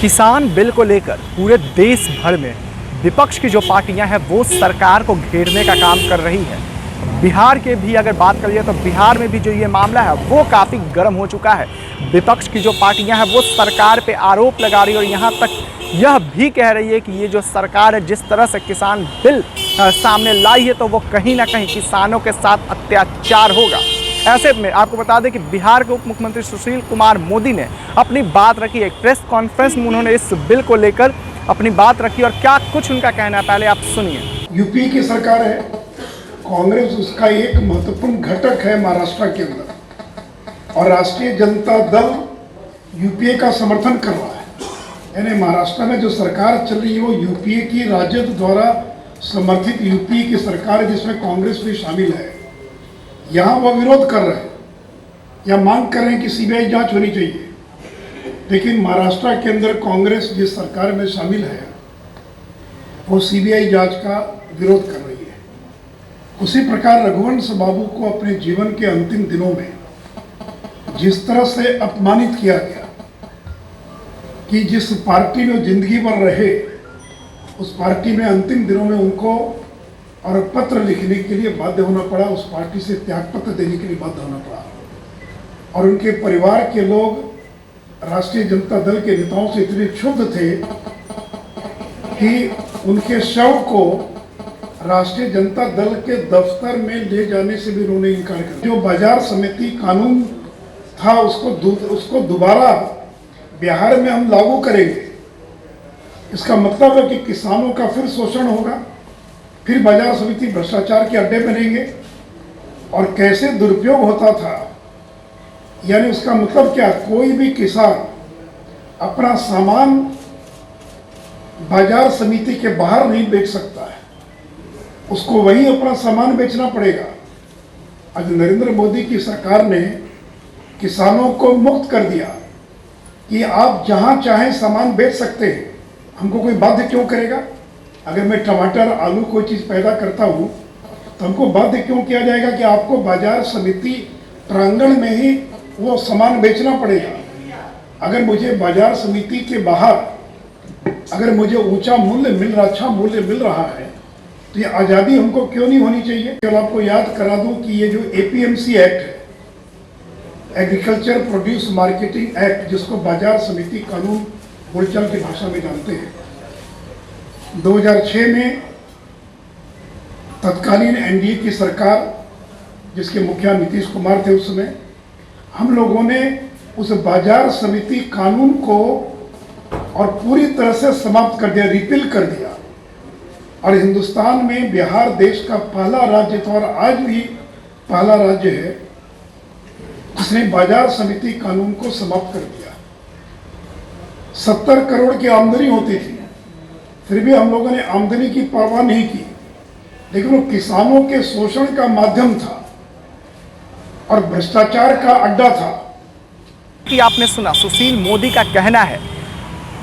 किसान बिल को लेकर पूरे देश भर में विपक्ष की जो पार्टियां हैं वो सरकार को घेरने का काम कर रही है। बिहार के भी अगर बात करिए तो बिहार में भी जो ये मामला है वो काफ़ी गर्म हो चुका है। विपक्ष की जो पार्टियां हैं वो सरकार पे आरोप लगा रही है और यहाँ तक यह भी कह रही है कि ये जो सरकार है जिस तरह से किसान बिल सामने लाई है तो वो कहीं ना कहीं किसानों के साथ अत्याचार होगा। ऐसे में आपको बता दें कि बिहार के उप मुख्यमंत्री सुशील कुमार मोदी ने अपनी बात रखी। एक प्रेस कॉन्फ्रेंस में उन्होंने इस बिल को लेकर अपनी बात रखी और क्या कुछ उनका कहना है, पहले आप सुनिए। यूपी की सरकार है, कांग्रेस उसका एक महत्वपूर्ण घटक है महाराष्ट्र के अंदर, और राष्ट्रीय जनता दल यूपीए का समर्थन कर रहा है। यानी महाराष्ट्र में जो सरकार चल रही है वो यूपीए की राजद द्वारा समर्थित यूपीए की सरकार है जिसमें कांग्रेस भी शामिल है। यहाँ वो विरोध कर रहे हैं या मांग कर रहे हैं कि सीबीआई जांच होनी चाहिए, लेकिन महाराष्ट्र के अंदर कांग्रेस जिस सरकार में शामिल है वो सीबीआई जांच का विरोध कर रही है। उसी प्रकार रघुवंश बाबू को अपने जीवन के अंतिम दिनों में जिस तरह से अपमानित किया गया कि जिस पार्टी में जिंदगी भर रहे उस पार्टी में अंतिम दिनों में उनको और पत्र लिखने के लिए बाध्य होना पड़ा, उस पार्टी से त्यागपत्र देने के लिए बाध्य होना पड़ा, और उनके परिवार के लोग राष्ट्रीय जनता दल के नेताओं से इतने क्षुब्ध थे कि उनके शव को राष्ट्रीय जनता दल के दफ्तर में ले जाने से भी उन्होंने इनकार कर दिया। जो बाजार समिति कानून था उसको दोबारा बिहार में हम लागू करेंगे, इसका मतलब है कि किसानों का फिर शोषण होगा, फिर बाजार समिति भ्रष्टाचार के अड्डे बनेंगे। और कैसे दुरुपयोग होता था, यानी उसका मतलब क्या, कोई भी किसान अपना सामान बाजार समिति के बाहर नहीं बेच सकता है, उसको वही अपना सामान बेचना पड़ेगा। आज नरेंद्र मोदी की सरकार ने किसानों को मुक्त कर दिया कि आप जहां चाहें सामान बेच सकते हैं, हमको कोई बाध्य क्यों करेगा। अगर मैं टमाटर आलू कोई चीज़ पैदा करता हूँ तो हमको बाध्य क्यों किया जाएगा कि आपको बाजार समिति प्रांगण में ही वो सामान बेचना पड़ेगा। अगर मुझे बाजार समिति के बाहर अगर मुझे ऊंचा मूल्य मिल रहा, अच्छा मूल्य मिल रहा है, तो ये आज़ादी हमको क्यों नहीं होनी चाहिए। केवल आपको याद करा दूं कि ये जो एपीएमसी एक्ट है, एग्रीकल्चर प्रोड्यूस मार्केटिंग एक्ट, जिसको बाजार समिति कानून बोलचाल की भाषा में जानते हैं, 2006 में तत्कालीन एनडीए की सरकार जिसके मुखिया नीतीश कुमार थे उस समय, हम लोगों ने उस बाजार समिति कानून को और पूरी तरह से समाप्त कर दिया, रिपील कर दिया। और हिंदुस्तान में बिहार देश का पहला राज्य था और आज भी पहला राज्य है जिसने बाजार समिति कानून को समाप्त कर दिया। 70 करोड़ की आमदनी होती थी, फिर भी हम लोगों ने आमदनी की परवाह नहीं की, लेकिन वो किसानों के शोषण का माध्यम था और भ्रष्टाचार का अड्डा था। कि आपने सुना, सुशील मोदी का कहना है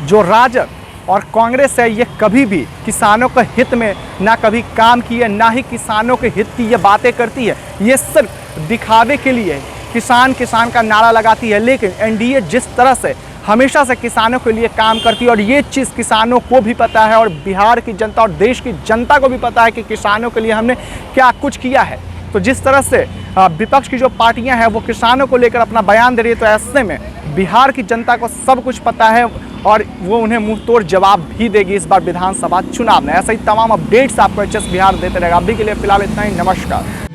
जो राजद और कांग्रेस है ये कभी भी किसानों के हित में ना कभी काम किए, ना ही किसानों के हित की ये बातें करती है। ये सिर्फ दिखावे के लिए किसान किसान का नारा लगाती है, लेकिन एनडीए जिस तरह से हमेशा से किसानों के लिए काम करती है और ये चीज़ किसानों को भी पता है और बिहार की जनता और देश की जनता को भी पता है कि किसानों के लिए हमने क्या कुछ किया है। तो जिस तरह से विपक्ष की जो पार्टियां हैं वो किसानों को लेकर अपना बयान दे रही है, तो ऐसे में बिहार की जनता को सब कुछ पता है और वो उन्हें मुंह तोड़ जवाब भी देगी इस बार विधानसभा चुनाव में। ऐसा ही तमाम अपडेट्स आपको एचएस बिहार देते रहेगा। अभी के लिए फिलहाल इतना ही, नमस्कार।